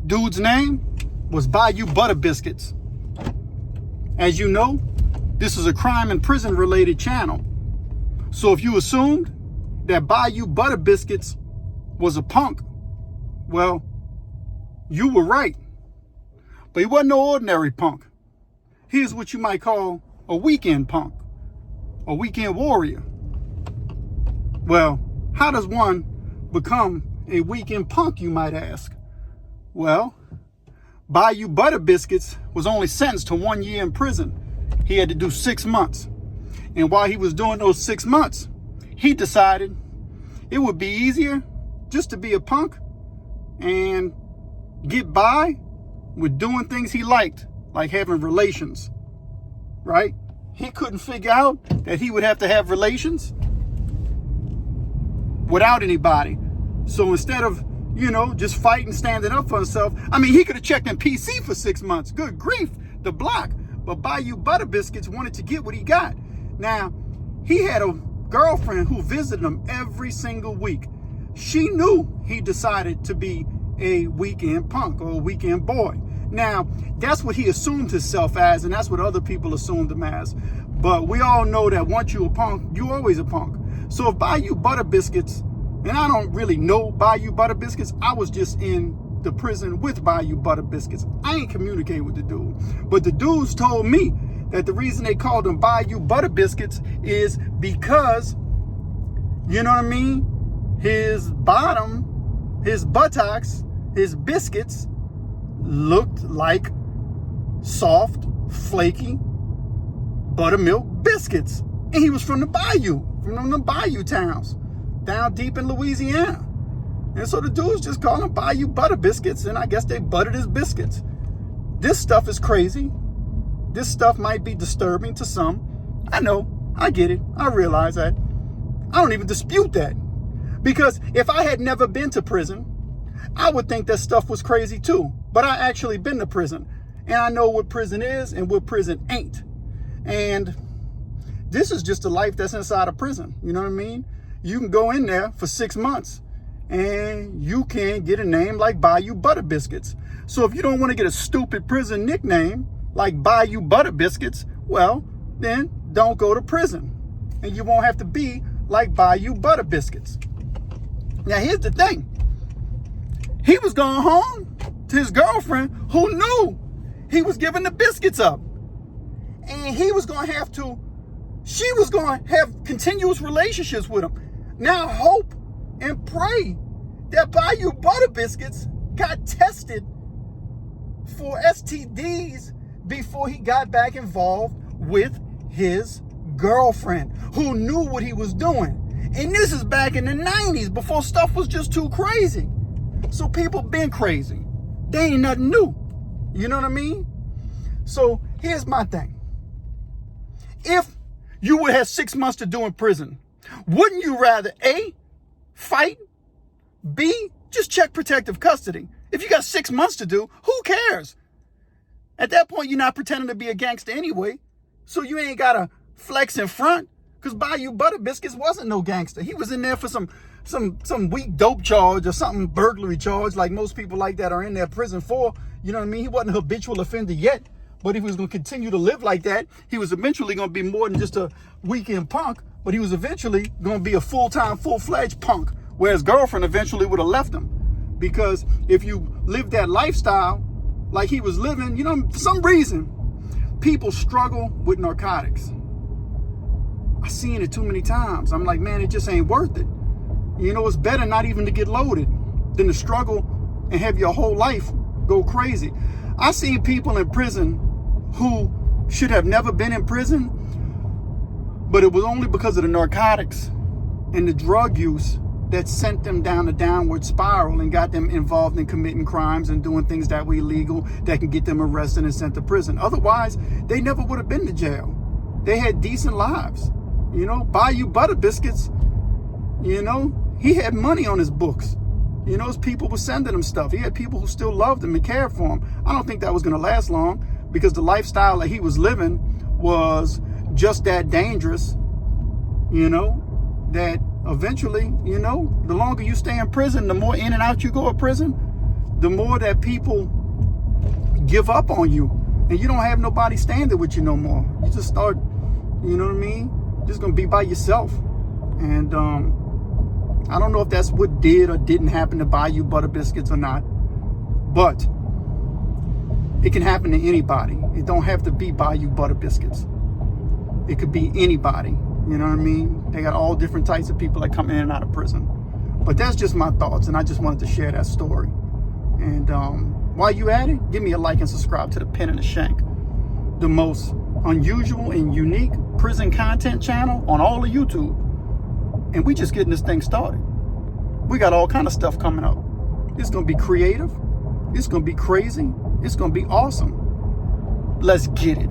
Dude's name was Bayou Butter Biscuits. As you know, this is a crime and prison related channel. So if you assumed that Bayou Butter Biscuits was a punk, well, you were right. But he wasn't no ordinary punk. He's what you might call a weekend punk, a weekend warrior. Well, how does one become a weekend punk, you might ask? Well, Bayou Butter Biscuits was only sentenced to 1 year in prison. He had to do 6 months. And while he was doing those 6 months, he decided it would be easier just to be a punk and get by with doing things he liked, like having relations, right? He couldn't figure out that he would have to have relations without anybody. So instead of, just fighting, standing up for himself, he could have checked in PC for 6 months. Good grief, the block. But Bayou Butter Biscuits wanted to get what he got. Now, he had a girlfriend who visited him every single week. She knew he decided to be a weekend punk or a weekend boy. Now, that's what he assumed himself as, and that's what other people assumed him as. But we all know that once you're a punk, you're always a punk. So if Bayou Butter Biscuits, and I don't really know Bayou Butter Biscuits, I was just in the prison with Bayou Butter Biscuits. I ain't communicate with the dude. But the dudes told me that the reason they called them Bayou Butter Biscuits is because, his bottom, his buttocks, his biscuits looked like soft, flaky buttermilk biscuits. And he was from the bayou, from the bayou towns down deep in Louisiana. And so the dudes just call him Bayou Butter Biscuits, and I guess they buttered his biscuits. This stuff is crazy. This stuff might be disturbing to some. I know, I get it, I realize that. I don't even dispute that. Because if I had never been to prison, I would think that stuff was crazy too. But I actually been to prison, and I know what prison is and what prison ain't. And this is just the life that's inside of prison. You know what I mean? You can go in there for 6 months and you can get a name like Bayou Butter Biscuits. So if you don't want to get a stupid prison nickname like Bayou Butter Biscuits, well, then don't go to prison. And you won't have to be like Bayou Butter Biscuits. Now, here's the thing. He was going home to his girlfriend who knew he was giving the biscuits up. And she was going to have continuous relationships with him. Now hope and pray that Bayou Butter Biscuits got tested for STDs before he got back involved with his girlfriend, who knew what he was doing. And this is back in the 90s, before stuff was just too crazy. So people been crazy. They ain't nothing new. You know what I mean? So here's my thing. If you would have 6 months to do in prison, wouldn't you rather A, fight, B, just check protective custody? If you got 6 months to do, who cares? At that point, you're not pretending to be a gangster anyway, so you ain't got to flex in front, because Bayou Butter Biscuits wasn't no gangster. He was in there for some weak dope charge or something, burglary charge, like most people like that are in their prison for. You know what I mean? He wasn't a habitual offender yet, but if he was going to continue to live like that, he was eventually going to be more than just a weekend punk, but he was eventually going to be a full-time, full-fledged punk, where his girlfriend eventually would have left him. Because if you live that lifestyle like he was living, for some reason, people struggle with narcotics. I've seen it too many times. I'm like, man, it just ain't worth it. It's better not even to get loaded than to struggle and have your whole life go crazy. I've seen people in prison who should have never been in prison, but it was only because of the narcotics and the drug use that sent them down a downward spiral and got them involved in committing crimes and doing things that were illegal that can get them arrested and sent to prison. Otherwise, they never would have been to jail. They had decent lives. Bayou Butter Biscuits, he had money on his books. His people were sending him stuff. He had people who still loved him and cared for him. I don't think that was going to last long, because the lifestyle that he was living was just that dangerous, that eventually, the longer you stay in prison, the more in and out you go of prison, the more that people give up on you, and you don't have nobody standing with you no more. You just start, you know what I mean? Just gonna be by yourself. And I don't know if that's what did or didn't happen to Bayou Butter Biscuits or not, but it can happen to anybody. It don't have to be Bayou Butter Biscuits. It could be anybody. You know what I mean? They got all different types of people that come in and out of prison. But that's just my thoughts, and I just wanted to share that story. And while you at it, give me a like and subscribe to the Pen and the Shank, the most unusual and unique prison content channel on all of YouTube. And we just getting this thing started. We got all kind of stuff coming up. It's gonna be creative. It's gonna be crazy. It's gonna be awesome. Let's get it.